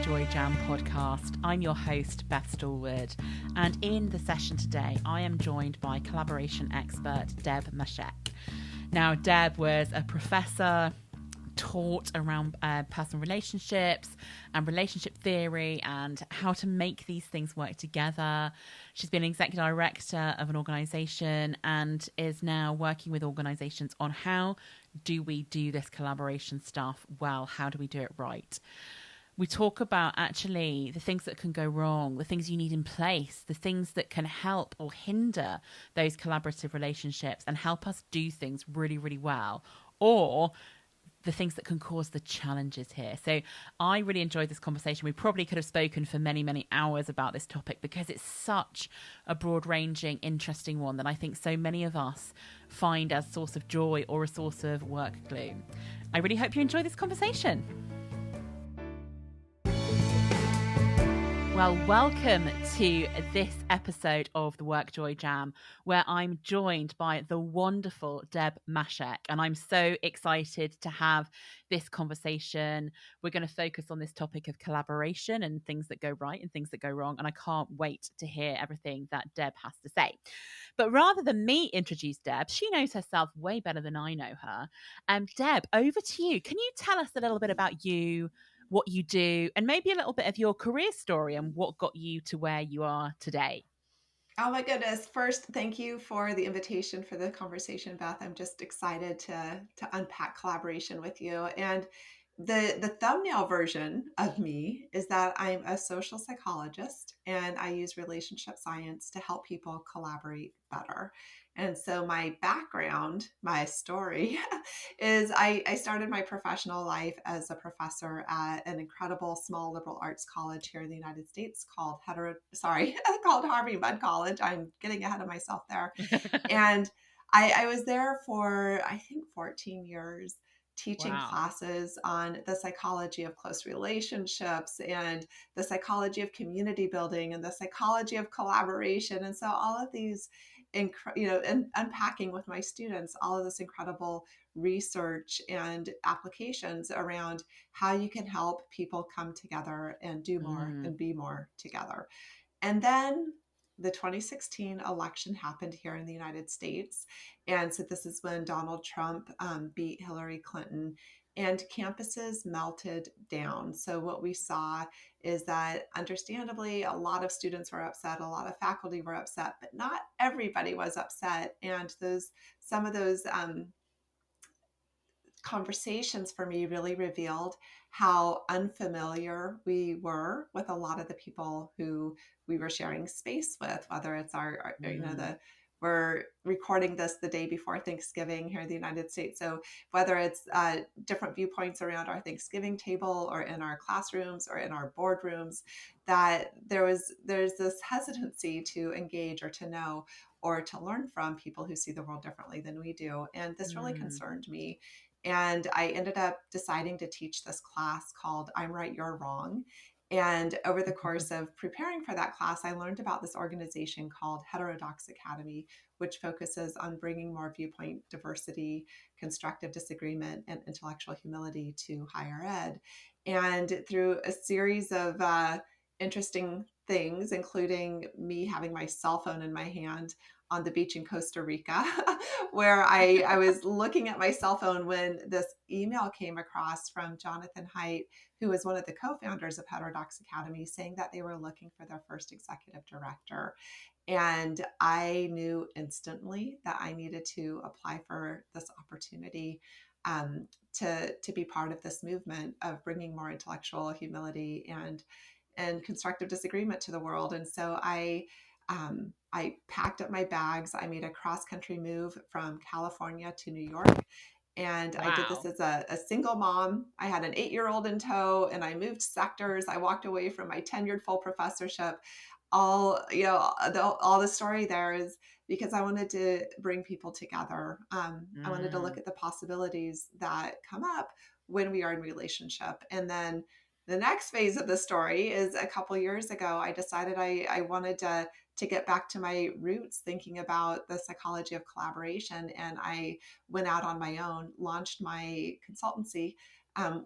WorkJoy Jam podcast. I'm your host, Beth Stallwood, and in the session today, I am joined by collaboration expert Deb Mashek. Now, Deb was a professor, taught around personal relationships and relationship theory and how to make these things work together. She's been executive director of an organization and is now working with organizations on how do we do this collaboration stuff well? How do we do it right? We talk about actually the things that can go wrong, the things you need in place, the things that can help or hinder those collaborative relationships and help us do things really, really well, or the things that can cause the challenges here. So I really enjoyed this conversation. We probably could have spoken for many, many hours about this topic because it's such a broad-ranging, interesting one that I think so many of us find as a source of joy or a source of work glue. I really hope you enjoy this conversation. Well, welcome to this episode of the WorkJoy Jam, where I'm joined by the wonderful Deb Mashek, and I'm so excited to have this conversation. We're going to focus on this topic of collaboration and things that go right and things that go wrong, and I can't wait to hear everything that Deb has to say. But rather than me introduce Deb, she knows herself way better than I know her. Deb, over to you. Can you tell us a little bit about you, what you do, and maybe a little bit of your career story and what got you to where you are today? Oh my goodness. First, thank you for the invitation for the conversation, Beth. I'm just excited to unpack collaboration with you. And the thumbnail version of me is that I'm a social psychologist and I use relationship science to help people collaborate better. And so my background, my story is I started my professional life as a professor at an incredible small liberal arts college here in the United States called called Harvey Mudd College. I'm getting ahead of myself there. And I was there for, I think, 14 years teaching Wow. classes on the psychology of close relationships and the psychology of community building and the psychology of collaboration. And so all of these, and unpacking with my students, all of this incredible research and applications around how you can help people come together and do more and be more together. And then the 2016 election happened here in the United States. And so this is when Donald Trump beat Hillary Clinton and campuses melted down. So what we saw is that understandably, a lot of students were upset, a lot of faculty were upset, but not everybody was upset. And some of those conversations for me really revealed how unfamiliar we were with a lot of the people who we were sharing space with, whether it's we're recording this the day before Thanksgiving here in the United States. So whether it's different viewpoints around our Thanksgiving table or in our classrooms or in our boardrooms, that there's this hesitancy to engage or to know or to learn from people who see the world differently than we do. And this really concerned me. And I ended up deciding to teach this class called I'm Right, You're Wrong. And over the course of preparing for that class, I learned about this organization called Heterodox Academy, which focuses on bringing more viewpoint diversity, constructive disagreement, and intellectual humility to higher ed. And through a series of interesting things, including me having my cell phone in my hand on the beach in Costa Rica, where I was looking at my cell phone when this email came across from Jonathan Haidt, who was one of the co-founders of Heterodox Academy, saying that they were looking for their first executive director. And I knew instantly that I needed to apply for this opportunity to be part of this movement of bringing more intellectual humility and constructive disagreement to the world. And so I packed up my bags. I made a cross-country move from California to New York. And Wow. I did this as a single mom. I had an 8-year-old in tow and I moved sectors. I walked away from my tenured full professorship. All the story there is because I wanted to bring people together. I wanted to look at the possibilities that come up when we are in relationship. And then the next phase of the story is a couple years ago, I decided I wanted to get back to my roots, thinking about the psychology of collaboration. And I went out on my own, launched my consultancy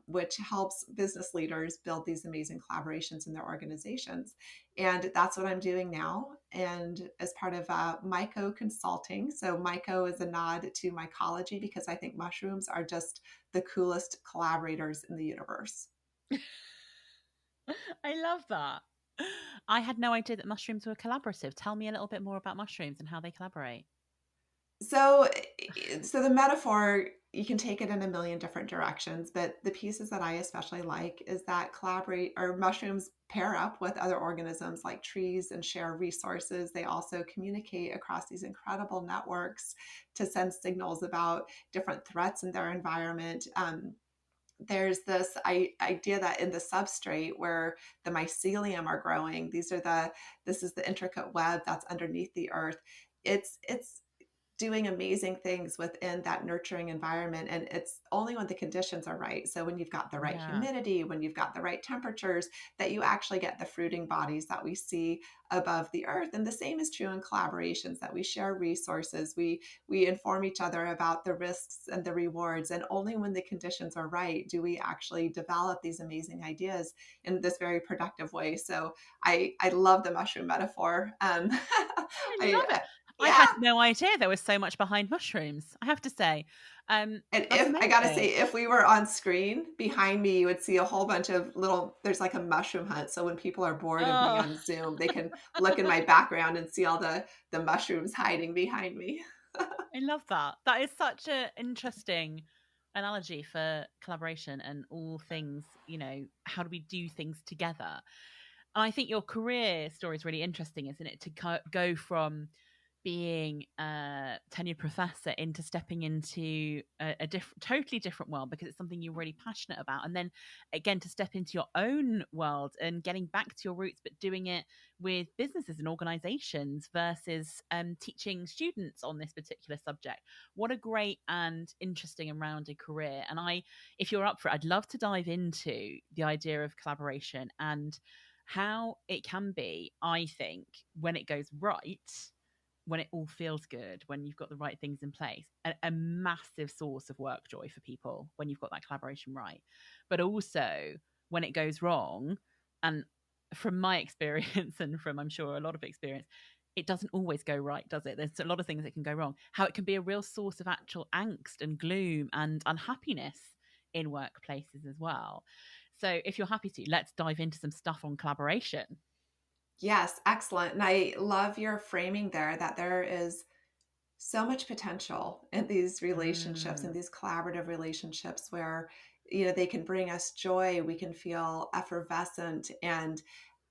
which helps business leaders build these amazing collaborations in their organizations. And that's what I'm doing now. And as part of Myco Consulting. So Myco is a nod to mycology because I think mushrooms are just the coolest collaborators in the universe. I love that. I had no idea that mushrooms were collaborative. Tell me a little bit more about mushrooms and how they collaborate. So, so the metaphor, you can take it in a million different directions, but the pieces that I especially like is that collaborate or mushrooms pair up with other organisms like trees and share resources. They also communicate across these incredible networks to send signals about different threats in their environment. There's this idea that in the substrate where the mycelium are growing, this is the intricate web that's underneath the earth. It's doing amazing things within that nurturing environment. And it's only when the conditions are right. So when you've got the right Yeah. humidity, when you've got the right temperatures, that you actually get the fruiting bodies that we see above the earth. And the same is true in collaborations, that we share resources, we inform each other about the risks and the rewards. And only when the conditions are right do we actually develop these amazing ideas in this very productive way. So I love the mushroom metaphor. I I, love it. I yeah. had no idea there was so much behind mushrooms, I have to say. And That's if I gotta amazing. say, if we were on screen behind me, you would see a whole bunch of there's like a mushroom hunt. So when people are bored of me Oh, on Zoom, they can look in my background and see all the mushrooms hiding behind me. I love that. That is such an interesting analogy for collaboration and all things, how do we do things together? And I think your career story is really interesting, isn't it? To go from being a tenured professor into stepping into totally different world because it's something you're really passionate about, and then again to step into your own world and getting back to your roots, but doing it with businesses and organizations versus teaching students on this particular subject. What a great and interesting and rounded career! And if you're up for it, I'd love to dive into the idea of collaboration and how it can be, I think, when it goes right, when it all feels good, when you've got the right things in place, a massive source of work joy for people when you've got that collaboration right. But also when it goes wrong, and from my experience and from I'm sure a lot of experience, it doesn't always go right, does it? There's a lot of things that can go wrong. How it can be a real source of actual angst and gloom and unhappiness in workplaces as well. So if you're happy to, let's dive into some stuff on collaboration. Yes, excellent. And I love your framing there, that there is so much potential in these relationships and Mm. these collaborative relationships where they can bring us joy. We can feel effervescent and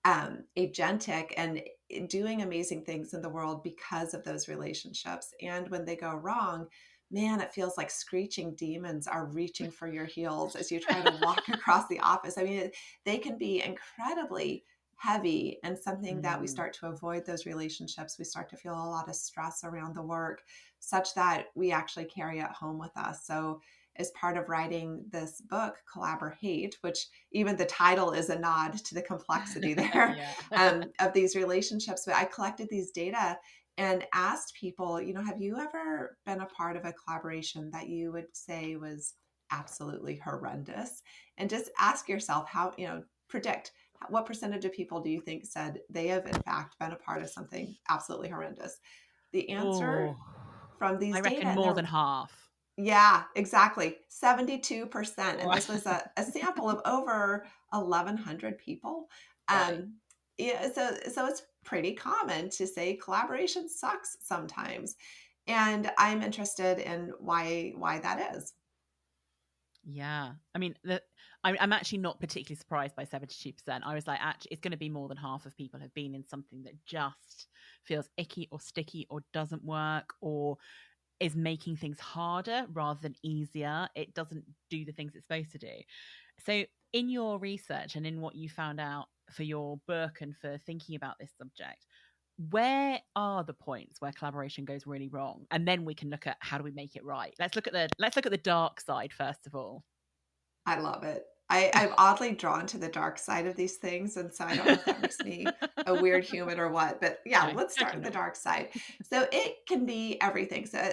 agentic and doing amazing things in the world because of those relationships. And when they go wrong, man, it feels like screeching demons are reaching for your heels as you try to walk across the office. I mean, they can be incredibly heavy, and something that we Mm. start to avoid those relationships. We start to feel a lot of stress around the work, such that we actually carry it home with us. So as part of writing this book, Collabor Hate, which even the title is a nod to the complexity there Yeah. of these relationships. But I collected these data and asked people, have you ever been a part of a collaboration that you would say was absolutely horrendous? And just ask yourself predict what percentage of people do you think said they have in fact been a part of something absolutely horrendous? The answer Oh, from these I data, reckon and more they're than half. yeah, exactly. 72%. And Right. this was a sample of over 1,100 people. Right. Yeah, so it's pretty common to say collaboration sucks sometimes. And I'm interested in why that is. Yeah. I mean, I'm actually not particularly surprised by 72%. I was like, actually, it's going to be more than half of people have been in something that just feels icky or sticky or doesn't work or is making things harder rather than easier. It doesn't do the things it's supposed to do. So, in your research and in what you found out for your book and for thinking about this subject, where are the points where collaboration goes really wrong? And then we can look at how do we make it right. Let's look at the dark side first of all. I love it. I'm oddly drawn to the dark side of these things. And so I don't know if that makes me a weird human or what, but yeah, No, let's start definitely with the not. dark side. So it can be everything. So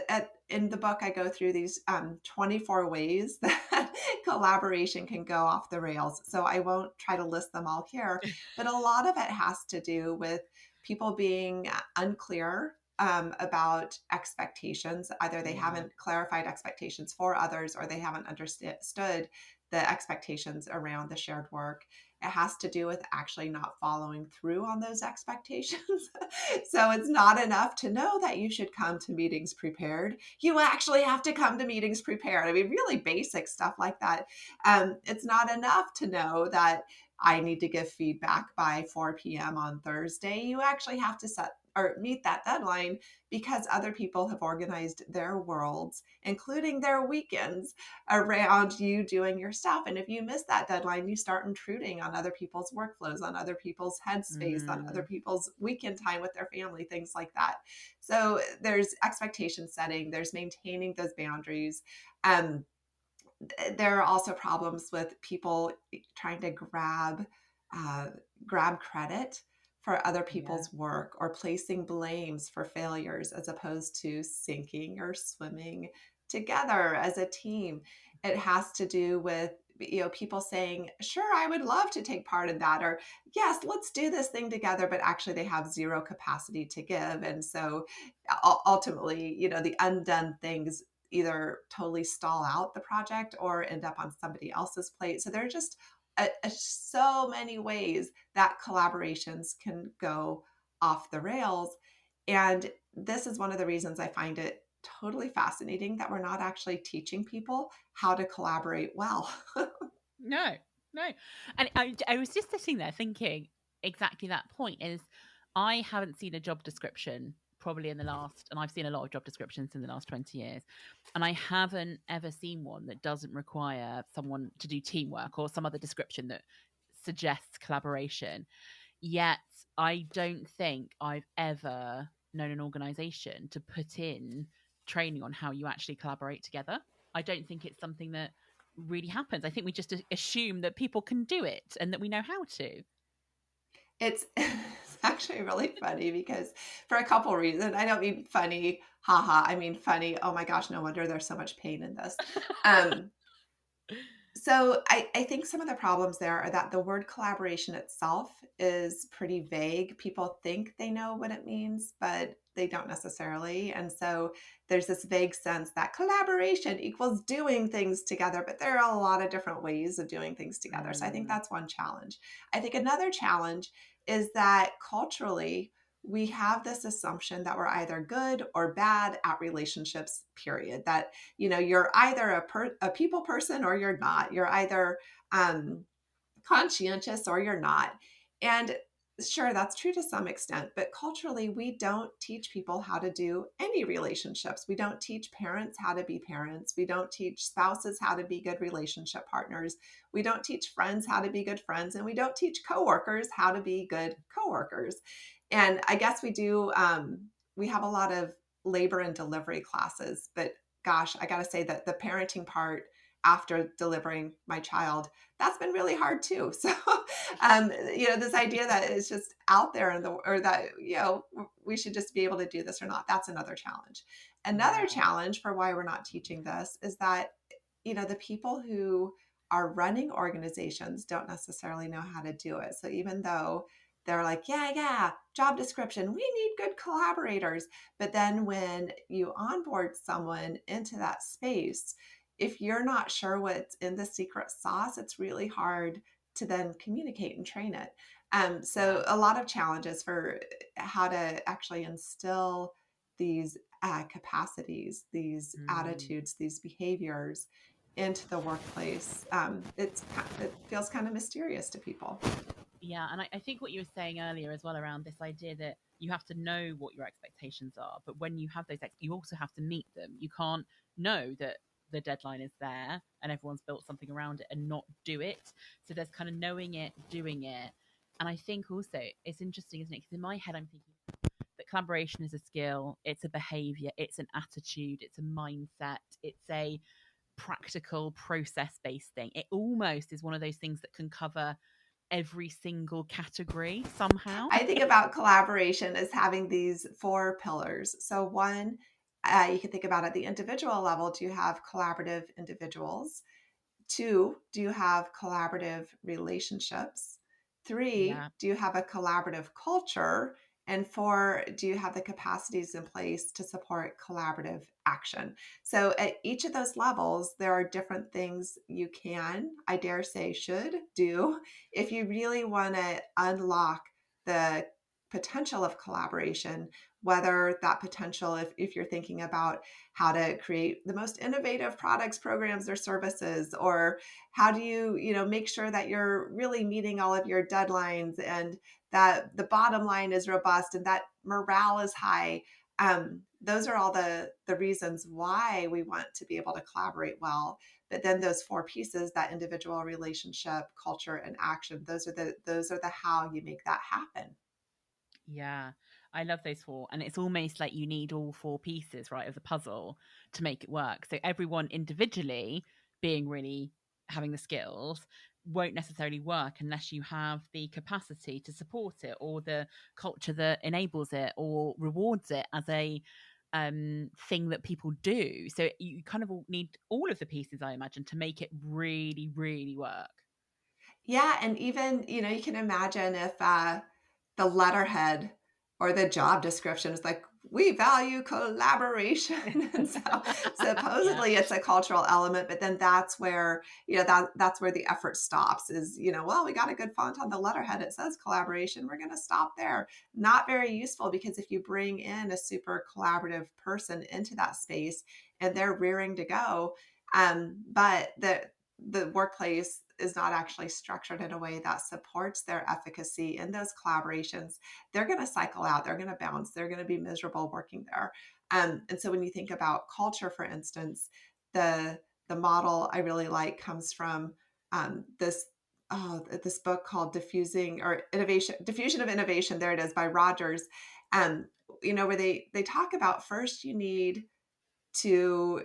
in the book, I go through these 24 ways that collaboration can go off the rails. So I won't try to list them all here, but a lot of it has to do with people being unclear about expectations. Either they Yeah. haven't clarified expectations for others or they haven't understood the expectations around the shared work. It has to do with actually not following through on those expectations. So it's not enough to know that you should come to meetings prepared. You actually have to come to meetings prepared. I mean, really basic stuff like that. It's not enough to know that I need to give feedback by 4 p.m. on Thursday. You actually have to set or meet that deadline because other people have organized their worlds, including their weekends, around you doing your stuff. And if you miss that deadline, you start intruding on other people's workflows, on other people's headspace, on other Mm, people's weekend time with their family, things like that. So there's expectation setting, there's maintaining those boundaries. Um, there are also problems with people trying to uh, grab credit for other yeah. people's work or placing blames for failures as opposed to sinking or swimming together as a team. It has to do with people saying, sure, I would love to take part in that, or yes, let's do this thing together, but actually they have zero capacity to give. And so ultimately, the undone things either totally stall out the project or end up on somebody else's plate. So there are just so many ways that collaborations can go off the rails. And this is one of the reasons I find it totally fascinating that we're not actually teaching people how to collaborate well. No, no. And I was just sitting there thinking exactly that point is I haven't seen a job description probably in the last, and I've seen a lot of job descriptions in the last 20 years, and I haven't ever seen one that doesn't require someone to do teamwork or some other description that suggests collaboration. Yet I don't think I've ever known an organization to put in training on how you actually collaborate together. I don't think it's something that really happens. I think we just assume that people can do it and that we know how to. It's actually really funny because for a couple reasons. I don't mean funny, haha. I mean funny. Oh my gosh, no wonder there's so much pain in this. Um, So I think some of the problems there are that the word collaboration itself is pretty vague. People think they know what it means, but they don't necessarily. And so there's this vague sense that collaboration equals doing things together, but there are a lot of different ways of doing things together. So I think Mm, that's one challenge. I think another challenge is that culturally, we have this assumption that we're either good or bad at relationships, period. That you're either a people person or you're not. You're either um, conscientious or you're not. And sure, that's true to some extent, but culturally, we don't teach people how to do any relationships. We don't teach parents how to be parents. We don't teach spouses how to be good relationship partners. We don't teach friends how to be good friends. And we don't teach coworkers how to be good coworkers. And I guess we do, we have a lot of labor and delivery classes, but gosh, I got to say that the parenting part after delivering my child, that's been really hard too. So, this idea that it's just out there or that, we should just be able to do this or not, that's another challenge. Another yeah. challenge for why we're not teaching this is that, the people who are running organizations don't necessarily know how to do it. So even though they're like, yeah, yeah, job description, we need good collaborators. But then when you onboard someone into that space, if you're not sure what's in the secret sauce, it's really hard to then communicate and train it. Yeah. So a lot of challenges for how to actually instill these capacities, these Mm. attitudes, these behaviors into the workplace. It feels kind of mysterious to people. Yeah, and I think what you were saying earlier as well around this idea that you have to know what your expectations are, but when you have those, you also have to meet them. You can't know that the deadline is there and everyone's built something around it and not do it. So there's kind of knowing it, doing it. And I think also it's interesting, isn't it? Because in my head, I'm thinking that collaboration is a skill, it's a behavior, it's an attitude, it's a mindset, it's a practical process-based thing. It almost is one of those things that can cover every single category somehow. I think about collaboration as having these 4 pillars. So one, you can think about at the individual level, do you have collaborative individuals? 2, do you have collaborative relationships? 3, Yeah. do you have a collaborative culture? And 4, do you have the capacities in place to support collaborative action? So at each of those levels, there are different things you can, I dare say, should do if you really want to unlock the potential of collaboration, whether that potential, if you're thinking about how to create the most innovative products, programs, or services, or how do you make sure that you're really meeting all of your deadlines and that the bottom line is robust and that morale is high. Those are all the reasons why we want to be able to collaborate well. But then those 4 pieces, that individual, relationship, culture, and action, those are the how you make that happen. Yeah, I love those 4. And it's almost like you need all 4 pieces, right, of the puzzle to make it work. So everyone individually being really having the skills won't necessarily work unless you have the capacity to support it, or the culture that enables it or rewards it as a thing that people do. So you kind of need all of the pieces, I imagine, to make it really, really work. Yeah, and even, you can imagine if the letterhead or the job description is like, we value collaboration. And so Yeah. supposedly it's a cultural element, but then that's where, that's where the effort stops is, well, we got a good font on the letterhead. It says collaboration. We're going to stop there. Not very useful, because if you bring in a super collaborative person into that space and they're rearing to go, but the workplace is not actually structured in a way that supports their efficacy in those collaborations, they're going to cycle out, they're going to bounce, they're going to be miserable working there. And so when you think about culture, for instance, the model I really like comes from this book called Diffusion of Innovation. There it is, by Rogers. Um, where they talk about, first you need to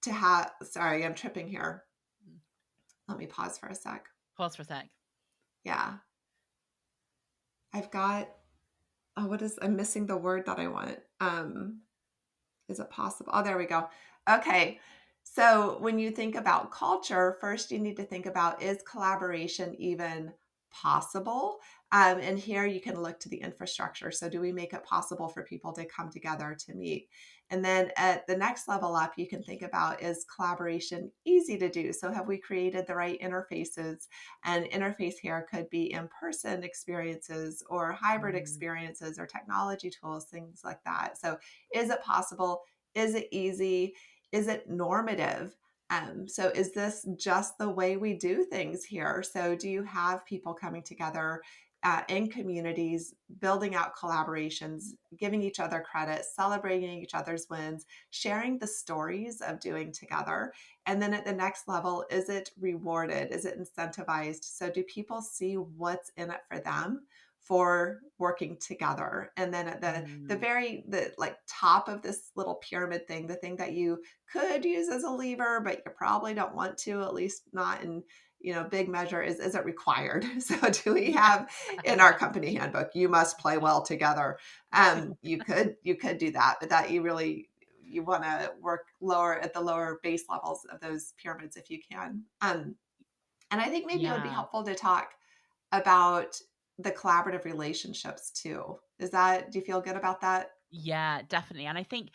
have, sorry, I'm tripping here. Let me pause for a sec. Pause for a sec. Yeah. I've got, I'm missing the word that I want. Is it possible? Oh, there we go. Okay. So when you think about culture, first you need to think about, is collaboration even possible? And here you can look to the infrastructure. So do we make it possible for people to come together to meet? And then at the next level up, you can think about, is collaboration easy to do? So have we created the right interfaces? And interface here could be in-person experiences or hybrid experiences or technology tools, things like that. So is it possible? Is it easy? Is it normative? So is this just the way we do things here? So do you have people coming together in communities, building out collaborations, giving each other credit, celebrating each other's wins, sharing the stories of doing together? And then at the next level, is it rewarded? Is it incentivized? So do people see what's in it for them for working together? And then at the like top of this little pyramid thing, the thing that you could use as a lever, but you probably don't want to, at least not in big measure, is it required? So do we have in our company handbook, you must play well together? You could do that, but that you want to work lower at the lower base levels of those pyramids if you can. And I think maybe it would be Yeah. helpful to talk about the collaborative relationships too. Do you feel good about that? Yeah, definitely. And I think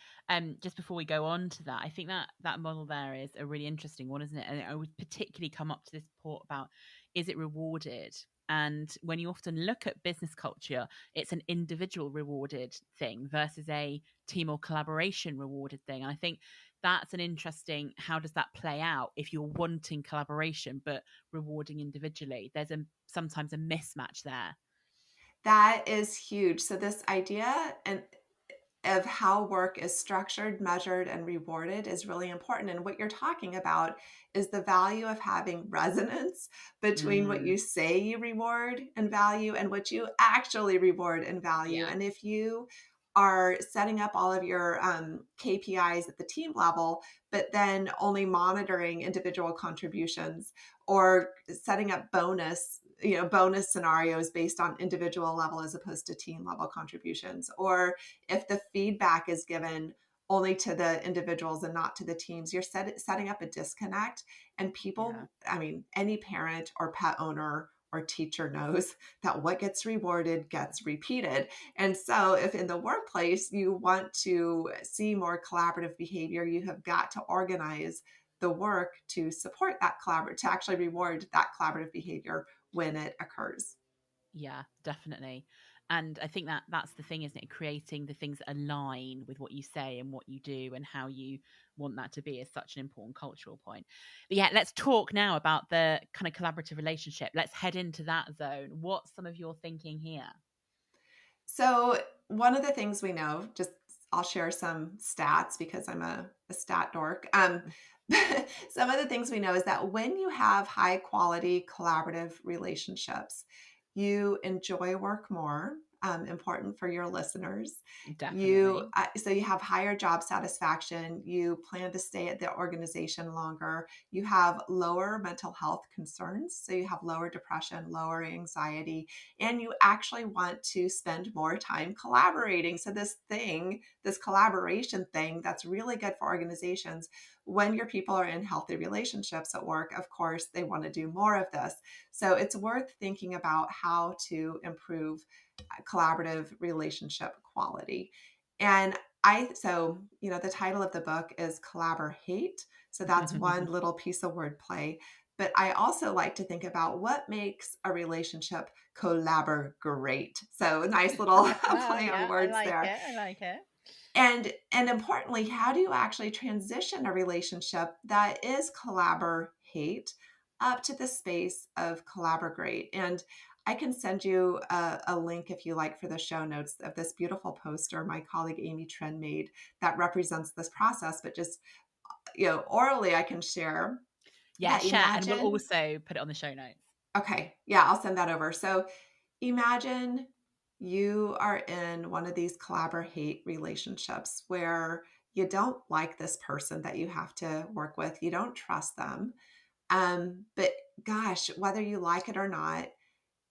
just before we go on to that, I think that model there is a really interesting one, isn't it? And I would particularly come up to this point about, is it rewarded? And when you often look at business culture, it's an individual rewarded thing versus a team or collaboration rewarded thing. And I think that's an interesting, how does that play out if you're wanting collaboration but rewarding individually? There's sometimes a mismatch there. That is huge. So this idea of how work is structured, measured, and rewarded is really important. And what you're talking about is the value of having resonance between what Mm, you say you reward and value and what you actually reward and value. yeah. And if you are setting up all of your KPIs at the team level, but then only monitoring individual contributions, or setting up bonus scenarios based on individual level as opposed to team level contributions, or if the feedback is given only to the individuals and not to the teams, you're setting up a disconnect. And Yeah. people, I mean, any parent or pet owner or teacher knows that what gets rewarded gets repeated. And so if in the workplace you want to see more collaborative behavior, you have got to organize the work to support that to actually reward that collaborative behavior when it occurs. Yeah, definitely. And I think that that's the thing, isn't it? Creating the things that align with what you say and what you do and how you want that to be is such an important cultural point. But yeah, let's talk now about the kind of collaborative relationship. Let's head into that zone. What's some of your thinking here? So one of the things we know, just I'll share some stats because I'm a stat dork. Some of the things we know is that when you have high quality collaborative relationships, you enjoy work more. Important for your listeners. Definitely. So you have higher job satisfaction. You plan to stay at the organization longer. You have lower mental health concerns. So you have lower depression, lower anxiety, and you actually want to spend more time collaborating. So this collaboration thing that's really good for organizations, when your people are in healthy relationships at work, of course, they want to do more of this. So it's worth thinking about how to improve collaborative relationship quality. And the title of the book is Collaborate. So that's one little piece of wordplay. But I also like to think about what makes a relationship collaborate. So nice little play on Yeah, I words like there. it. I like it. And importantly, how do you actually transition a relationship that is collaborate up to the space of collaborate? And I can send you a link if you like for the show notes of this beautiful poster my colleague Amy Tren made that represents this process. But just orally, I can share Yeah, that. share, and we'll Imagine. also put it on the show notes. Okay, yeah, I'll send that over. So imagine you are in one of these collaborate relationships where you don't like this person that you have to work with, you don't trust them. But gosh, whether you like it or not,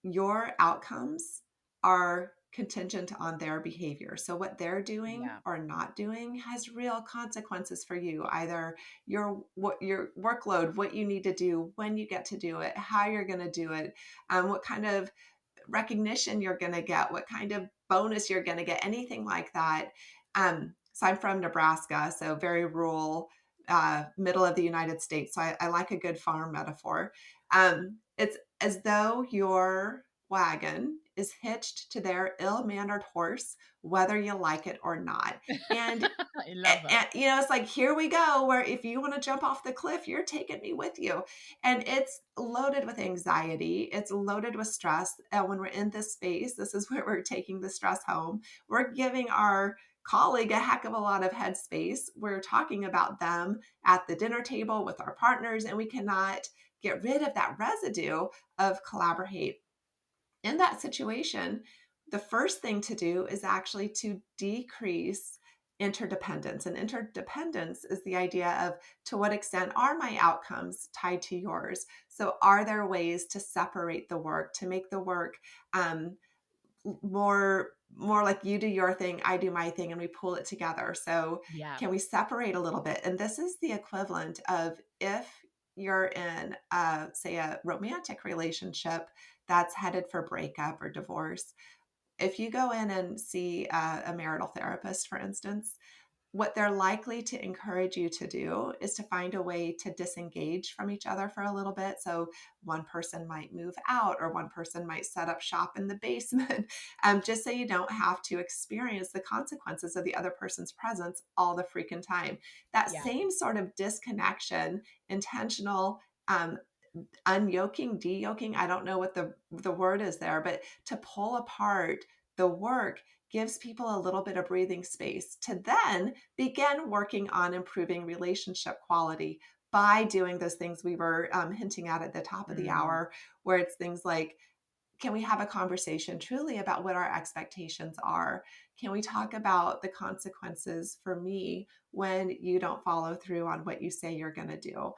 your outcomes are contingent on their behavior. So what they're doing Yeah. or not doing has real consequences for you. Either your workload, what you need to do, when you get to do it, how you're going to do it, what kind of recognition you're going to get, what kind of bonus you're going to get, anything like that. So I'm from Nebraska, so very rural, middle of the United States. So I like a good farm metaphor. It's as though your wagon is hitched to their ill-mannered horse, whether you like it or not. And I love that. it's like, here we go, where if you want to jump off the cliff, you're taking me with you. And it's loaded with anxiety. It's loaded with stress. And when we're in this space, this is where we're taking the stress home. We're giving our colleague a heck of a lot of headspace. We're talking about them at the dinner table with our partners, and we cannot get rid of that residue of collaborate. In that situation, the first thing to do is actually to decrease interdependence. And interdependence is the idea of, to what extent are my outcomes tied to yours? So are there ways to separate the work, to make the work more like you do your thing, I do my thing, and we pull it together? So Yeah. can we separate a little bit? And this is the equivalent of, if you're in say a romantic relationship that's headed for breakup or divorce. If you go in and see a marital therapist, for instance, what they're likely to encourage you to do is to find a way to disengage from each other for a little bit. So one person might move out, or one person might set up shop in the basement, just so you don't have to experience the consequences of the other person's presence all the freaking time. That Yeah. same sort of disconnection, intentional, unyoking, de-yoking, I don't know what the word is there, but to pull apart the work gives people a little bit of breathing space to then begin working on improving relationship quality by doing those things we were hinting at the top of the Mm, hour, where it's things like can we have a conversation truly about what our expectations are? Can we talk about the consequences for me when you don't follow through on what you say you're going to do?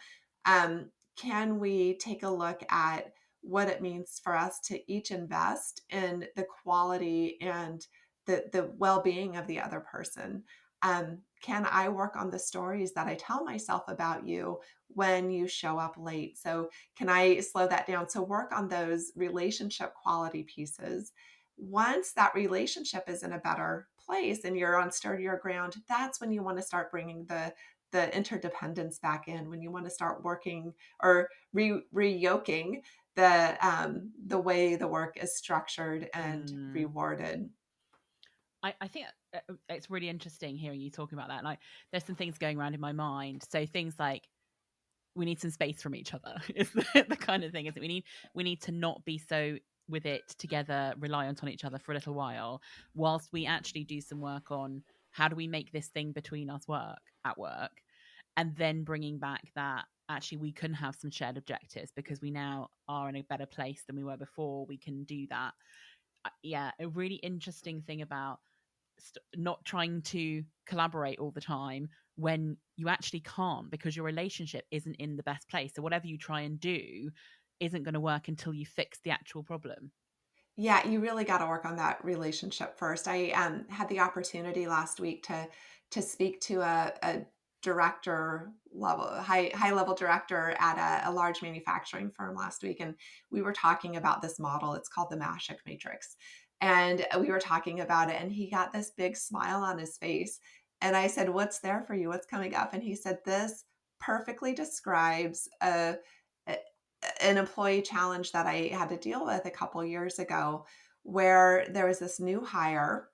Can we take a look at what it means for us to each invest in the quality and the well-being of the other person? Can I work on the stories that I tell myself about you when you show up late? So can I slow that down? So work on those relationship quality pieces. Once that relationship is in a better place and you're on sturdier ground, that's when you want to start bringing the interdependence back in, when you want to start working or re-yoking the way the work is structured and Mm. rewarded. I think it's really interesting hearing you talking about that. Like, there's some things going around in my mind. So things like we need some space from each other is the kind of thing. Is that we need to not be so with it together, reliant on each other for a little while, whilst we actually do some work on how do we make this thing between us work at work, and then bringing back that actually we can have some shared objectives because we now are in a better place than we were before. We can do that. Yeah, a really interesting thing about not trying to collaborate all the time when you actually can't because your relationship isn't in the best place. So whatever you try and do isn't going to work until you fix the actual problem. Yeah, you really got to work on that relationship first. I had the opportunity last week to speak to a director level, high level director at a large manufacturing firm last week, and we were talking about this model. It's called the Mashek Matrix, and we were talking about it, and he got this big smile on his face, and I said, "What's there for you? What's coming up?" And he said, "This perfectly describes a an employee challenge that I had to deal with a couple years ago, where there was this new hire,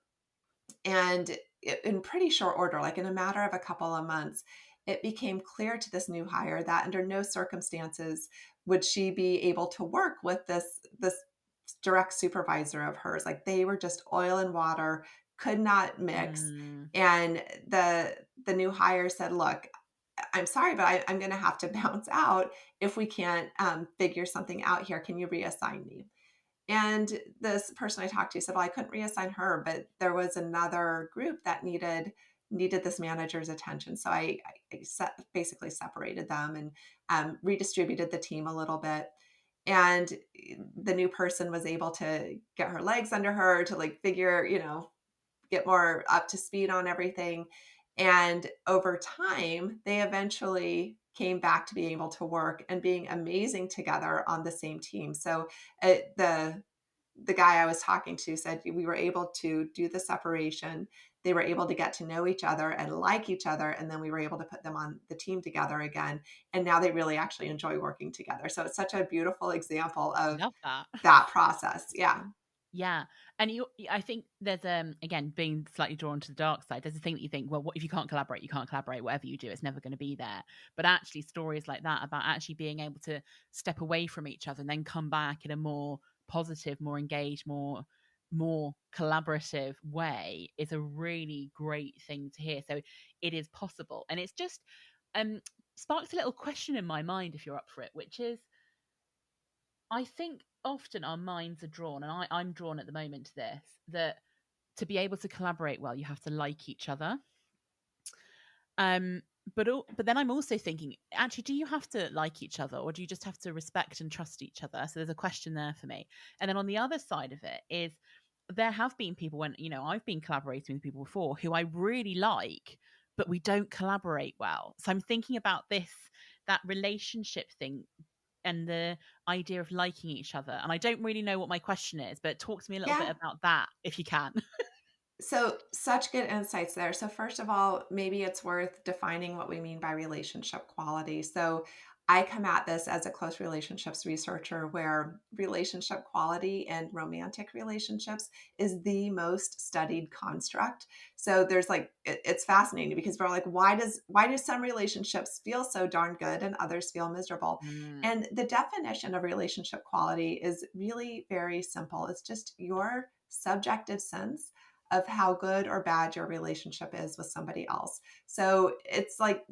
and in pretty short order, like in a matter of a couple of months, it became clear to this new hire that under no circumstances would she be able to work with this direct supervisor of hers. Like they were just oil and water, could not mix. Mm, And the new hire said, "Look, I'm sorry, but I'm going to have to bounce out if we can't figure something out here. Can you reassign me?" And this person I talked to said, "Well, I couldn't reassign her, but there was another group that needed this manager's attention." So basically separated them and redistributed the team a little bit. And the new person was able to get her legs under her to like figure, get more up to speed on everything. And over time, they eventually came back to being able to work and being amazing together on the same team. So the guy I was talking to said we were able to do the separation. They were able to get to know each other and like each other. And then we were able to put them on the team together again. And now they really actually enjoy working together. So it's such a beautiful example of love that. that process. Yeah. Yeah. And I think there's again being slightly drawn to the dark side, there's a thing that you think, well, what if you can't collaborate, you can't collaborate, whatever you do, it's never going to be there. But actually stories like that about actually being able to step away from each other and then come back in a more positive, more engaged, more collaborative way is a really great thing to hear. So it is possible. And it's just sparked a little question in my mind if you're up for it, which is I think often our minds are drawn, and I'm drawn at the moment to this, that to be able to collaborate well, you have to like each other. Um, but then I'm also thinking, actually, do you have to like each other, or do you just have to respect and trust each other? So there's a question there for me. And then on the other side of it is, there have been people when I've been collaborating with people before who I really like, but we don't collaborate well. So I'm thinking about that relationship thing and the idea of liking each other. And I don't really know what my question is, but talk to me a little bit Yeah. about that if you can. So, such good insights there. So, first of all, maybe it's worth defining what we mean by relationship quality. So, I come at this as a close relationships researcher where relationship quality and romantic relationships is the most studied construct. So there's like it's fascinating because we're like, why do some relationships feel so darn good and others feel miserable? Mm, And the definition of relationship quality is really very simple. It's just your subjective sense of how good or bad your relationship is with somebody else. So it's like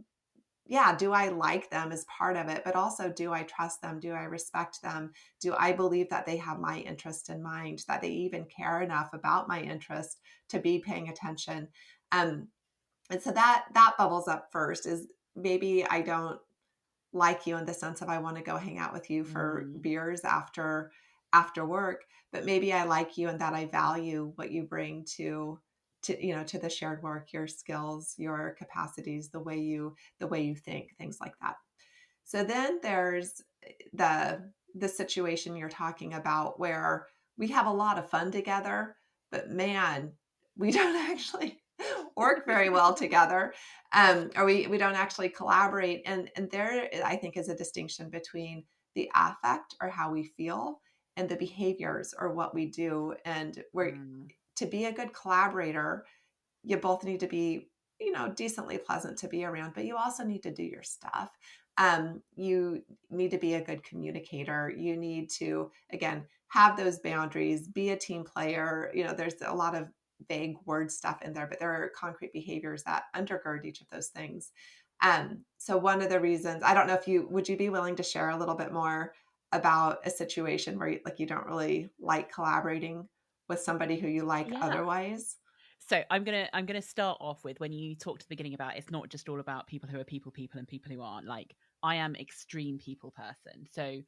yeah, do I like them as part of it, but also do I trust them? Do I respect them? Do I believe that they have my interest in mind, that they even care enough about my interest to be paying attention? Um, and so that bubbles up first, is maybe I don't like you in the sense of I want to go hang out with you for Mm, beers after work, but maybe I like you and that I value what you bring to the shared work, your skills, your capacities, the way you think, things like that. So then there's the situation you're talking about where we have a lot of fun together, but man, we don't actually work very well together, or we don't actually collaborate. And there, I think, is a distinction between the affect or how we feel and the behaviors or what we do. And we're mm, to be a good collaborator, you both need to be, decently pleasant to be around, but you also need to do your stuff. You need to be a good communicator. You need to, again, have those boundaries, be a team player. There's a lot of vague word stuff in there, but there are concrete behaviors that undergird each of those things. So one of the reasons, I don't know if would you be willing to share a little bit more about a situation where you don't really like collaborating with somebody who you like yeah. otherwise? So I'm gonna start off with, when you talked at the beginning about it's not just all about people who are people and people who aren't. Like, I am extreme people person. So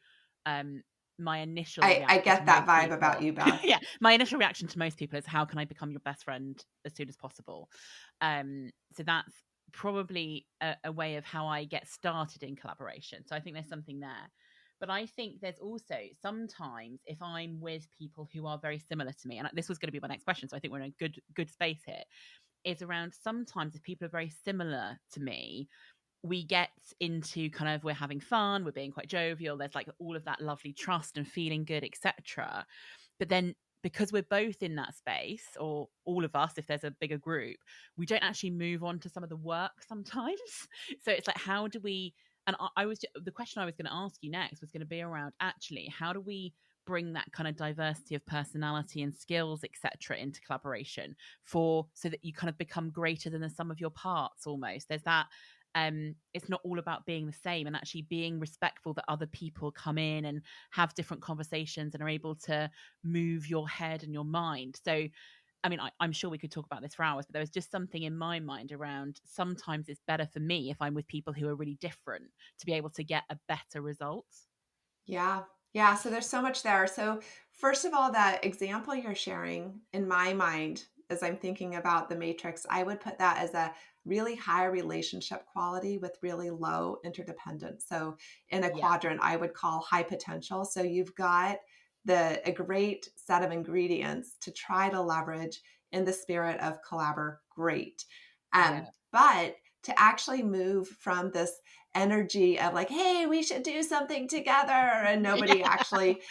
um my initial I reaction to get that most vibe about people, you, Beth. yeah, my initial reaction to most people is, how can I become your best friend as soon as possible? So that's probably a way of how I get started in collaboration. So I think there's something there. But I think there's also sometimes, if I'm with people who are very similar to me, and this was going to be my next question, so I think we're in a good space here, is around sometimes if people are very similar to me, we get into kind of, we're having fun, we're being quite jovial, there's like all of that lovely trust and feeling good, etc. But then, because we're both in that space, or all of us if there's a bigger group, we don't actually move on to some of the work sometimes. So it's like, how do we, and I was, the question I was going to ask you next was going to be around, actually, how do we bring that kind of diversity of personality and skills, etc., into collaboration, so that you kind of become greater than the sum of your parts almost. There's that, it's not all about being the same, and actually being respectful that other people come in and have different conversations and are able to move your head and your mind. So I mean, I'm sure we could talk about this for hours, but there was just something in my mind around, sometimes it's better for me if I'm with people who are really different to be able to get a better result. Yeah. Yeah. So there's so much there. So, first of all, that example you're sharing, in my mind, as I'm thinking about the matrix, I would put that as a really high relationship quality with really low interdependence. So, in a Yeah. quadrant, I would call high potential. So, you've got a great set of ingredients to try to leverage in the spirit of collabor. Great. Yeah. But to actually move from this energy of like, hey, we should do something together, and nobody Yeah. actually,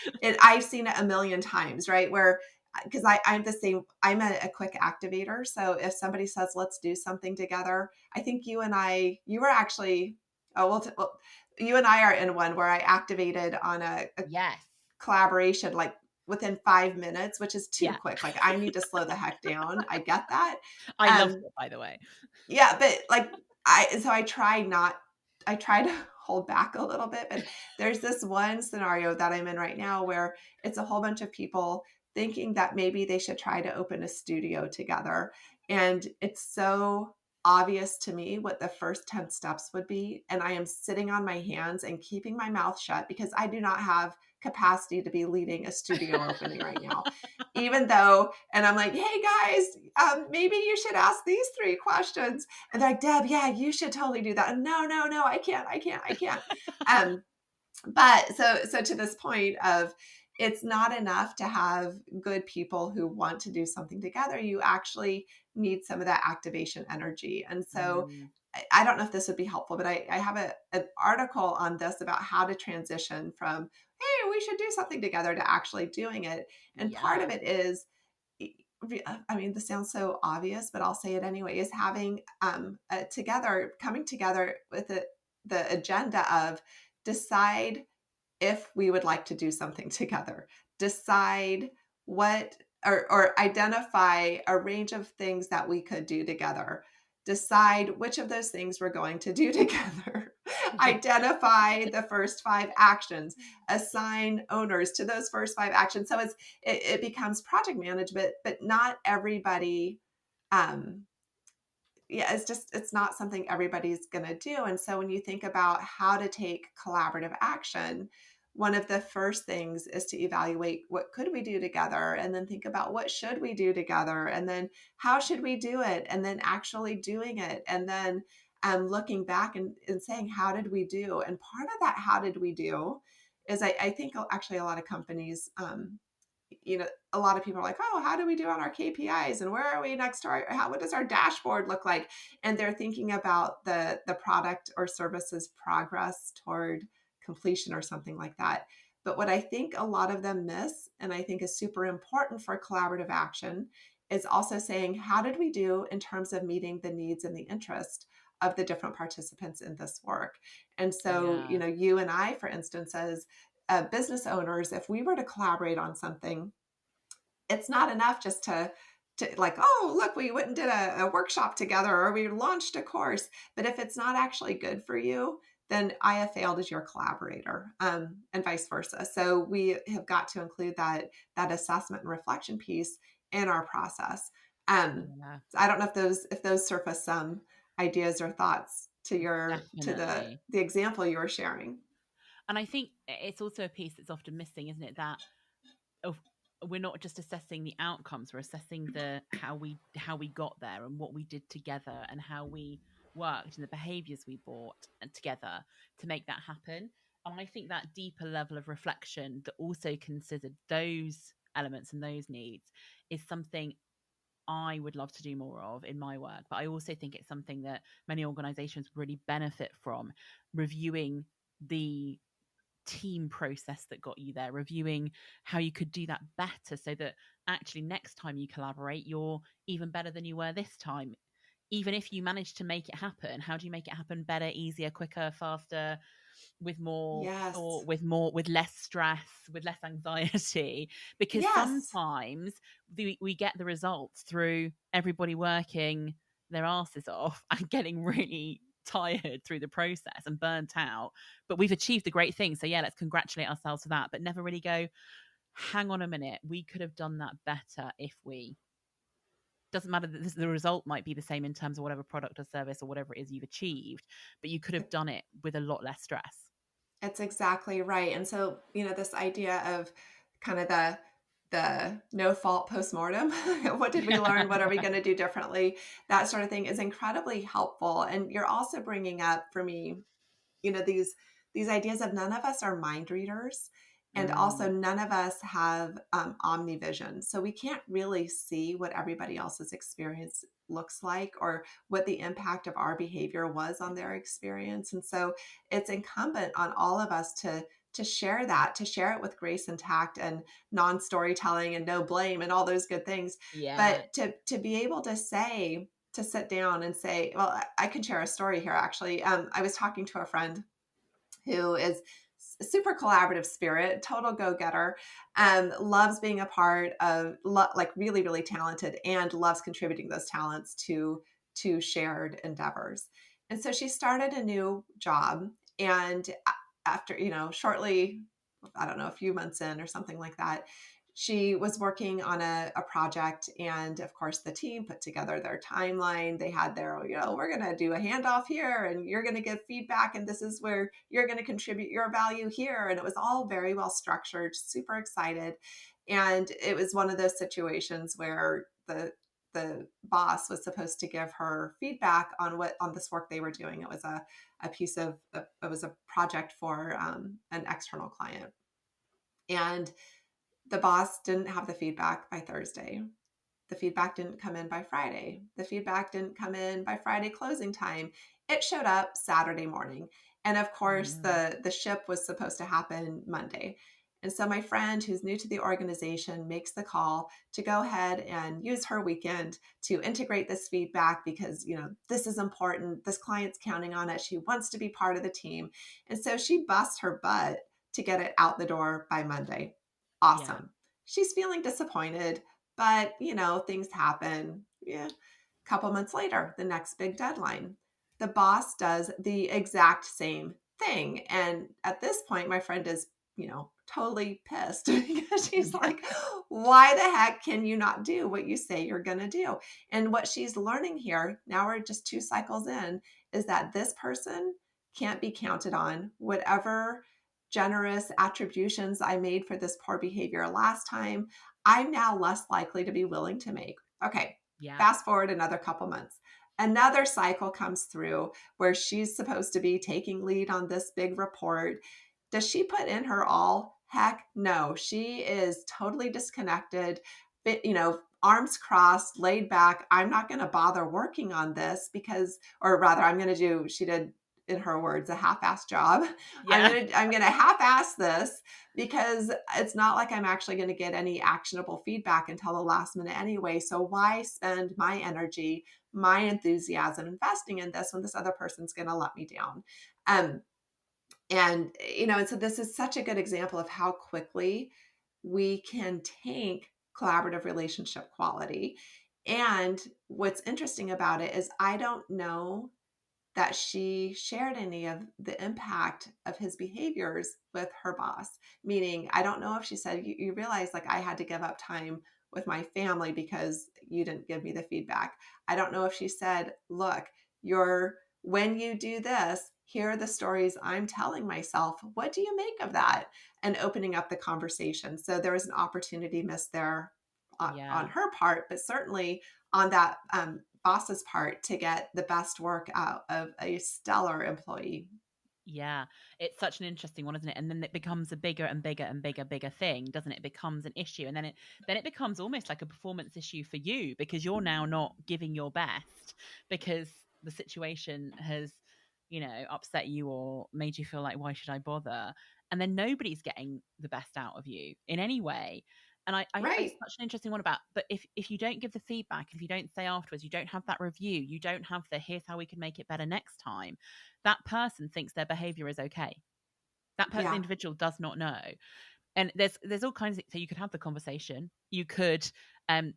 I've seen it a million times, right? Where, because I'm the same, I'm a quick activator. So if somebody says, let's do something together, I think you were actually, oh, well, you and I are in one where I activated on a Yes. collaboration like within 5 minutes, which is too Yeah. quick. Like, I need to slow the heck down. I get that. I loved Um, it, by the way. yeah, but like, I try to hold back a little bit, but there's this one scenario that I'm in right now where it's a whole bunch of people thinking that maybe they should try to open a studio together. And it's so obvious to me what the first 10 steps would be. And I am sitting on my hands and keeping my mouth shut because I do not have capacity to be leading a studio opening right now. Even though, and I'm like, hey guys, maybe you should ask these 3 questions. And they're like, Deb, yeah, you should totally do that. And no, I can't. Um, but so to this point of, it's not enough to have good people who want to do something together. You actually need some of that activation energy. And so Mm, I don't know if this would be helpful, but I have an article on this about how to transition from, hey, we should do something together, to actually doing it. And part yeah. of it is, I mean, this sounds so obvious, but I'll say it anyway, is having coming together with the agenda of, decide if we would like to do something together, decide what, or identify a range of things that we could do together, decide which of those things we're going to do together, identify the first 5 actions, assign owners to those first 5 actions. So it becomes project management, but not everybody, um, yeah, it's not something everybody's going to do. And so when you think about how to take collaborative action, one of the first things is to evaluate what could we do together, and then think about what should we do together, and then how should we do it, and then actually doing it, and then looking back and saying, how did we do? And part of that, how did we do, is I think actually a lot of companies, a lot of people are like, oh, how do we do on our KPIs, and where are we next to what does our dashboard look like? And they're thinking about the product or services progress toward completion or something like that. But what I think a lot of them miss, and I think is super important for collaborative action, is also saying, how did we do in terms of meeting the needs and the interest of the different participants in this work? And so, Yeah. you and I, for instance, as business owners, if we were to collaborate on something, it's not enough just to like, oh, look, we went and did a workshop together, or we launched a course. But if it's not actually good for you, then I have failed as your collaborator, and vice versa. So we have got to include that assessment and reflection piece in our process. Yeah, So I don't know if those surface some ideas or thoughts to definitely. the example you were sharing. And I think it's also a piece that's often missing, isn't it? That of we're not just assessing the outcomes, we're assessing the how we got there, and what we did together, and how we worked, and the behaviors we brought together to make that happen. And I think that deeper level of reflection that also considered those elements and those needs is something I would love to do more of in my work. But I also think it's something that many organizations really benefit from, reviewing the team process that got you there, reviewing how you could do that better, so that actually next time you collaborate, you're even better than you were this time. Even if you manage to make it happen, how do you make it happen better, easier, quicker, faster, with more Yes. thought, with less stress, with less anxiety? Because Yes. sometimes we get the results through everybody working their asses off and getting really tired through the process and burnt out, but we've achieved the great thing, so yeah, let's congratulate ourselves for that, but never really go, hang on a minute, we could have done that better if we, doesn't matter that the result might be the same in terms of whatever product or service or whatever it is you've achieved, but you could have done it with a lot less stress. It's exactly right. And so, this idea of kind of the no fault postmortem, what did we learn? What are we going to do differently? That sort of thing is incredibly helpful. And you're also bringing up for me, these ideas of none of us are mind readers, and also Mm, none of us have omnivision, so we can't really see what everybody else's experience looks like, or what the impact of our behavior was on their experience. And so it's incumbent on all of us to share that, to share it with grace and tact, and non-storytelling, and no blame, and all those good things. yeah. But to be able to say, to sit down and say, well, I can share a story here, actually. I was talking to a friend who is super collaborative spirit, total go-getter, loves being a part of, like, really, really talented, and loves contributing those talents to shared endeavors. And so she started a new job, and after, shortly, I don't know, a few months in or something like that, she was working on a project. And of course, the team put together their timeline. They had their, we're going to do a handoff here, and you're going to give feedback, and this is where you're going to contribute your value here. And it was all very well structured, super excited. And it was one of those situations where the boss was supposed to give her feedback on this work they were doing. It was a piece of it was a project for an external client, and the boss didn't have the feedback by Thursday. The feedback didn't come in by Friday. The feedback didn't come in by Friday closing time. It showed up Saturday morning. And of course, Mm, the ship was supposed to happen Monday. And so my friend, who's new to the organization, makes the call to go ahead and use her weekend to integrate this feedback, because, this is important. This client's counting on it. She wants to be part of the team. And so she busts her butt to get it out the door by Monday. yeah. Awesome. She's feeling disappointed, but, things happen. Yeah. Couple months later, the next big deadline. The boss does the exact same thing. And at this point, my friend is, totally pissed because she's like, why the heck can you not do what you say you're going to do? And what she's learning here, now we're just 2 cycles in, is that this person can't be counted on. Whatever generous attributions I made for this poor behavior last time, I'm now less likely to be willing to make. Okay, Yeah. fast forward another couple months. Another cycle comes through where she's supposed to be taking lead on this big report. Does she put in her all? Heck no. She is totally disconnected, arms crossed, laid back. I'm not going to bother working on this because, or rather, she did, in her words, a half-ass job. Yeah. I'm gonna half-ass this because it's not like I'm actually going to get any actionable feedback until the last minute anyway. So why spend my energy, my enthusiasm investing in this when this other person's going to let me down? And so this is such a good example of how quickly we can tank collaborative relationship quality. And what's interesting about it is I don't know that she shared any of the impact of his behaviors with her boss. Meaning, I don't know if she said, you realize like I had to give up time with my family because you didn't give me the feedback. I don't know if she said, look, when you do this, here are the stories I'm telling myself. What do you make of that? And opening up the conversation. So there was an opportunity missed there on her part, but certainly on that boss's part to get the best work out of a stellar employee. Yeah, it's such an interesting one, isn't it? And then it becomes a bigger and bigger and bigger thing, doesn't it? It becomes an issue, and then it becomes almost like a performance issue for you because you're now not giving your best because the situation has, upset you or made you feel like why should I bother? And then nobody's getting the best out of you in any way. And it's Right. such an interesting one but if you don't give the feedback, if you don't say afterwards, you don't have that review, you don't have the here's how we can make it better next time, that person thinks their behavior is okay. That Yeah. individual does not know. And there's all kinds of, so you could have the conversation. You could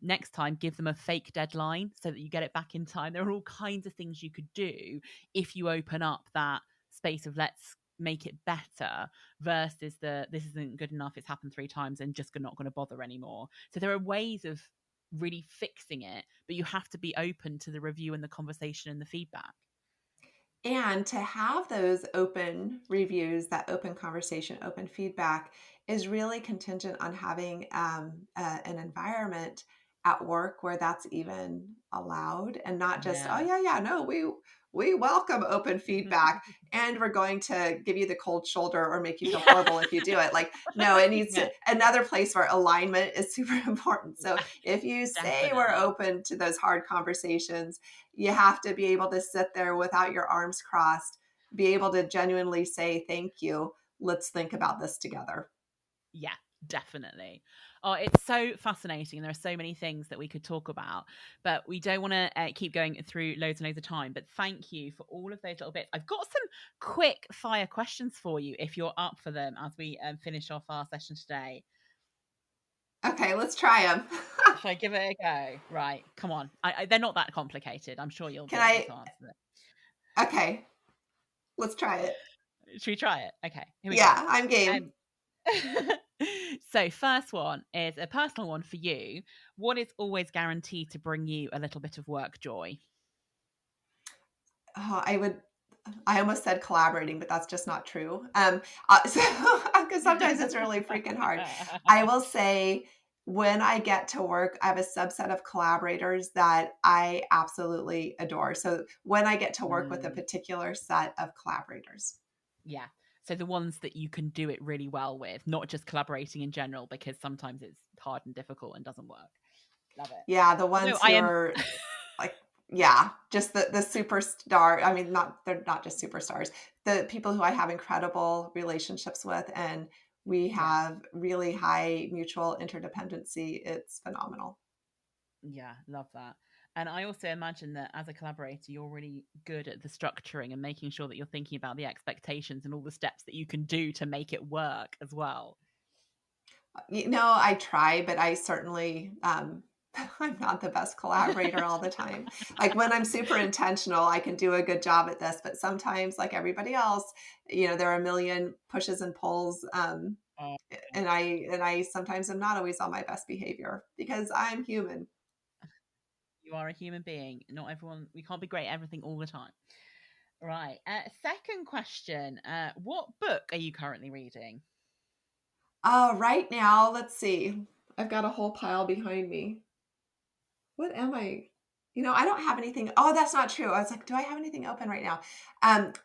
next time give them a fake deadline so that you get it back in time. There are all kinds of things you could do if you open up that space of let's make it better versus this isn't good enough, it's happened 3 times and just not going to bother anymore. So there are ways of really fixing it, but you have to be open to the review and the conversation and the feedback. And to have those open reviews, that open conversation, open feedback is really contingent on having an environment at work where that's even allowed and not just, oh, Yeah. yeah, no, we welcome open feedback and we're going to give you the cold shoulder or make you feel Yeah. horrible if you do it. Like, no, it needs Yeah. to, another place where alignment is super important. So Yeah, if you say we're definitely. open to those hard conversations, you have to be able to sit there without your arms crossed, be able to genuinely say, thank you. Let's think about this together. Yeah, definitely. Oh, it's so fascinating. And there are so many things that we could talk about, but we don't want to keep going through loads and loads of time. But thank you for all of those little bits. I've got some quick fire questions for you if you're up for them as we finish off our session today. Okay, let's try them. Should I give it a go? Right, come on. They're not that complicated. I'm sure you'll be Can able I? to answer it. Okay, let's try it. Should we try it? Okay, here we go. Yeah, I'm game. Um, so, first one is a personal one for you. What is always guaranteed to bring you a little bit of work joy? Oh, I almost said collaborating, but that's just not true. So because sometimes it's really freaking hard. I will say when I get to work, I have a subset of collaborators that I absolutely adore. So when I get to work with a Mm, particular set of collaborators. yeah. So the ones that you can do it really well with, not just collaborating in general, because sometimes it's hard and difficult and doesn't work. Love it. Yeah, the No, ones I who am. are like, yeah, just the superstar. I mean, they're not just superstars. The people who I have incredible relationships with, and we Yeah. have really high mutual interdependency. It's phenomenal. Yeah, love that. And I also imagine that as a collaborator, you're really good at the structuring and making sure that you're thinking about the expectations and all the steps that you can do to make it work as well. I try, but I certainly I'm not the best collaborator all the time. Like when I'm super intentional, I can do a good job at this, but sometimes like everybody else, there are a million pushes and pulls. Oh, And I sometimes am not always on my best behavior because I'm human. you are a human being. Not everyone, we can't be great at everything all the time. Right. Second question. What book are you currently reading? Right now, let's see. I've got a whole pile behind me. What am I? I don't have anything. Oh, that's not true. I was like, do I have anything open right now?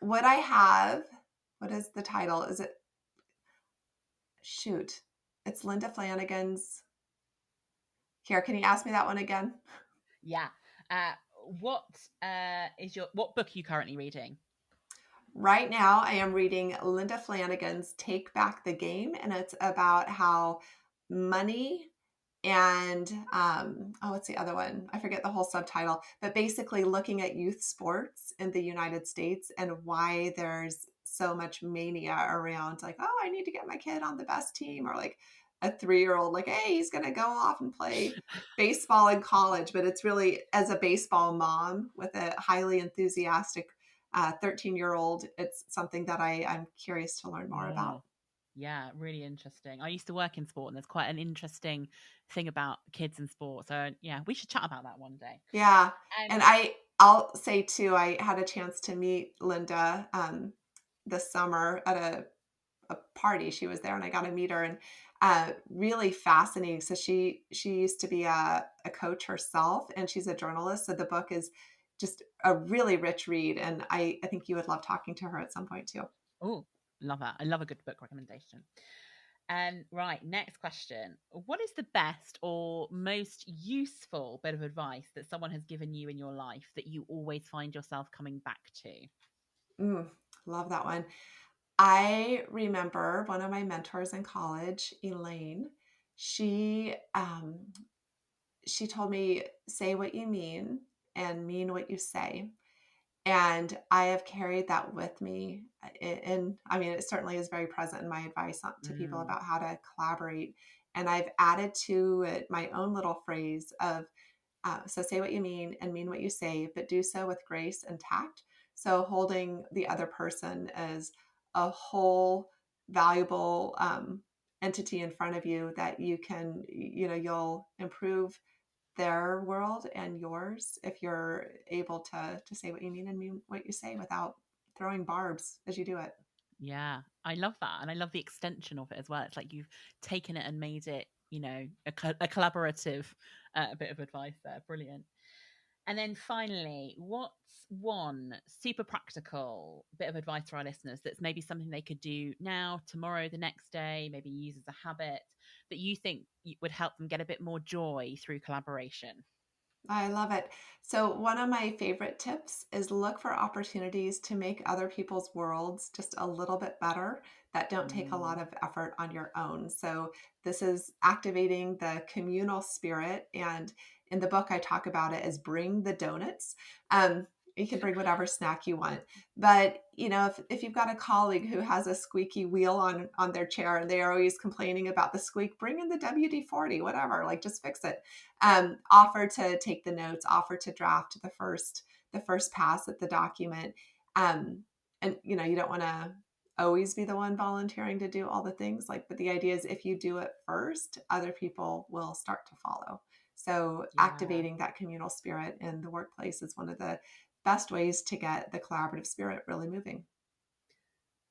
What I have, what is the title? Is it, shoot, it's Linda Flanagan's. Here, can you ask me that one again? Yeah. Uh, what what book are you currently reading? Right now, I am reading Linda Flanagan's Take Back the Game, and it's about how money and what's the other one? I forget the whole subtitle, but basically looking at youth sports in the United States and why there's so much mania around, like, oh, I need to get my kid on the best team, or like a 3-year old, like, hey, he's gonna go off and play baseball in college. But it's really, as a baseball mom with a highly enthusiastic 13-year-old, it's something that I'm curious to learn more about. Oh, yeah, really interesting. I used to work in sport, and there's quite an interesting thing about kids in sport. So yeah, we should chat about that one day. Yeah. And Um, I'll say too, I had a chance to meet Linda this summer at a party. She was there and I got to meet her, and really fascinating. So she used to be a coach herself, and she's a journalist. So the book is just a really rich read. And I think you would love talking to her at some point too. oh, love that. I love a good book recommendation. Right, next question. What is the best or most useful bit of advice that someone has given you in your life that you always find yourself coming back to? Mm, love that one. I remember one of my mentors in college, Elaine, she she told me, say what you mean and mean what you say. And I have carried that with me. And I mean, it certainly is very present in my advice to people Mm, about how to collaborate. And I've added to it my own little phrase of, so say what you mean and mean what you say, but do so with grace and tact. So holding the other person as a whole valuable entity in front of you that you can, you'll improve their world and yours if you're able to say what you mean and mean what you say without throwing barbs as you do it. yeah, I love that. And I love the extension of it as well. It's like you've taken it and made it, a collaborative bit of advice there. Brilliant. And then finally, what's one super practical bit of advice for our listeners that's maybe something they could do now, tomorrow, the next day, maybe use as a habit that you think would help them get a bit more joy through collaboration? I love it. So, one of my favorite tips is look for opportunities to make other people's worlds just a little bit better that don't take a Mm, lot of effort on your own. So, this is activating the communal spirit. And in the book, I talk about it as bring the donuts. Um, you can bring whatever snack you want. But, if you've got a colleague who has a squeaky wheel on their chair and they're always complaining about the squeak, bring in the WD-40, whatever, like just fix it. Offer to take the notes, offer to draft the first pass at the document. Um, and you don't want to always be the one volunteering to do all the things, like, but the idea is if you do it first, other people will start to follow. So yeah. activating that communal spirit in the workplace is one of the best ways to get the collaborative spirit really moving.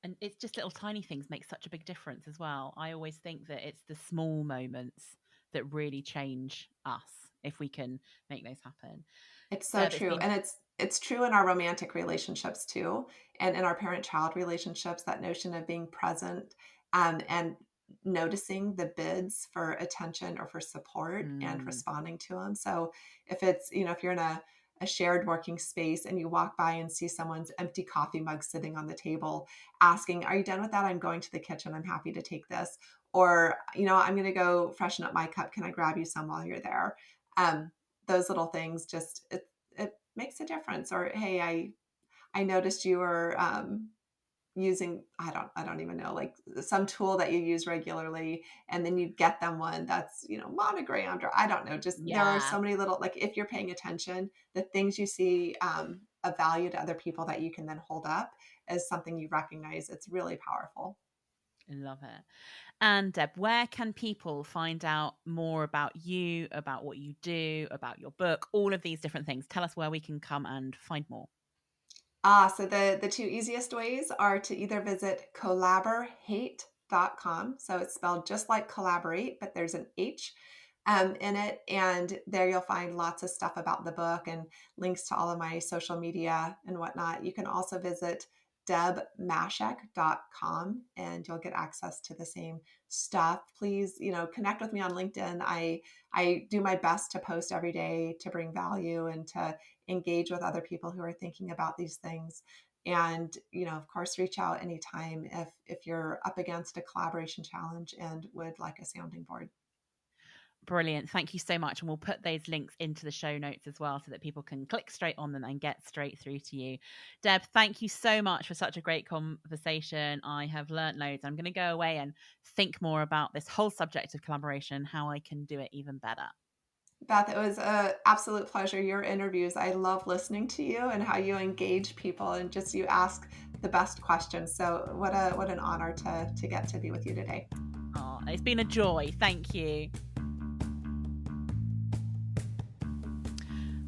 And it's just little tiny things make such a big difference as well. I always think that it's the small moments that really change us if we can make those happen. It's so Deb, it's true. been And it's true in our romantic relationships too. And in our parent-child relationships, that notion of being present and noticing the bids for attention or for support and mm, responding to them. So if it's, if you're in a shared working space and you walk by and see someone's empty coffee mug sitting on the table, asking, are you done with that? I'm going to the kitchen. I'm happy to take this. Or, I'm going to go freshen up my cup. Can I grab you some while you're there? Um, those little things just it makes a difference. Or hey, I noticed you were using, I don't even know, like some tool that you use regularly, and then you get them one that's, monogrammed, or I don't know, just there are Yeah. so many little, like if you're paying attention, the things you see of value to other people that you can then hold up as something you recognize, it's really powerful. I love it. And Deb, where can people find out more about you, about what you do, about your book, all of these different things? Tell us where we can come and find more. So the two easiest ways are to either visit collaborhate.com. So it's spelled just like collaborate, but there's an H in it. And there you'll find lots of stuff about the book and links to all of my social media and whatnot. You can also visit debmashek.com and you'll get access to the same stuff. Please, connect with me on LinkedIn. I do my best to post every day to bring value and to engage with other people who are thinking about these things. And, of course, reach out anytime if you're up against a collaboration challenge and would like a sounding board. Brilliant. Thank you so much. And we'll put those links into the show notes as well so that people can click straight on them and get straight through to you. Deb, thank you so much for such a great conversation. I have learnt loads. I'm going to go away and think more about this whole subject of collaboration, how I can do it even better. Beth, it was an absolute pleasure. Your interviews, I love listening to you and how you engage people and just you ask the best questions. So what an honor to get to be with you today. Oh, it's been a joy. Thank you.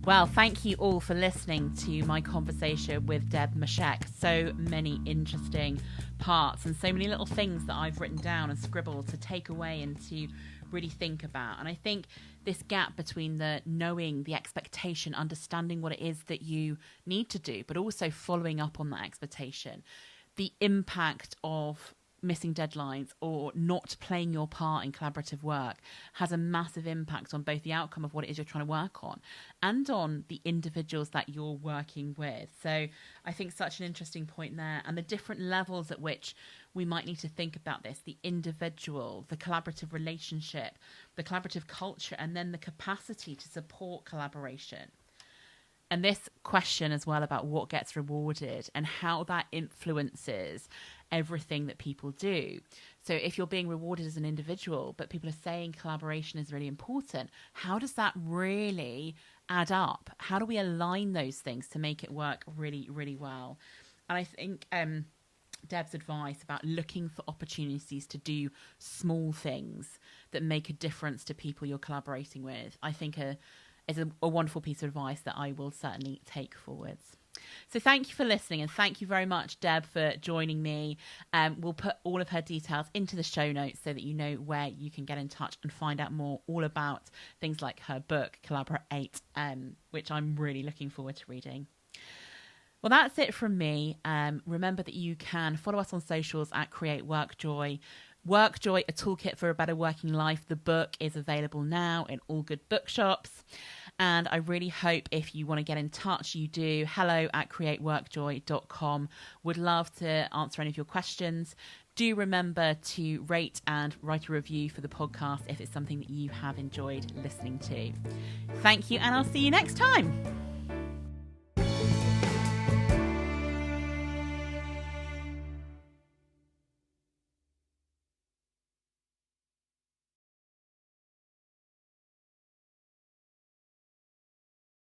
Well, thank you all for listening to my conversation with Deb Mashek. So many interesting parts and so many little things that I've written down and scribbled to take away and to really think about. And I think this gap between the knowing, the expectation, understanding what it is that you need to do, but also following up on that expectation, the impact of missing deadlines or not playing your part in collaborative work has a massive impact on both the outcome of what it is you're trying to work on and on the individuals that you're working with. So I think such an interesting point there, and the different levels at which we might need to think about this: the individual, the collaborative relationship, the collaborative culture, and then the capacity to support collaboration. And this question as well about what gets rewarded and how that influences everything that people do. So if you're being rewarded as an individual, but people are saying collaboration is really important, how does that really add up? How do we align those things to make it work really, really well? And I think Deb's advice about looking for opportunities to do small things that make a difference to people you're collaborating with, I think is a wonderful piece of advice that I will certainly take forwards. So thank you for listening, and thank you very much, Deb, for joining me. We'll put all of her details into the show notes so that you know where you can get in touch and find out more all about things like her book, Collaborate, which I'm really looking forward to reading. Well, that's it from me. Remember that you can follow us on socials at Create WorkJoy. WorkJoy, a toolkit for a better working life. The book is available now in all good bookshops. And I really hope if you want to get in touch, you do. hello@createworkjoy.com. Would love to answer any of your questions. Do remember to rate and write a review for the podcast if it's something that you have enjoyed listening to. Thank you, and I'll see you next time.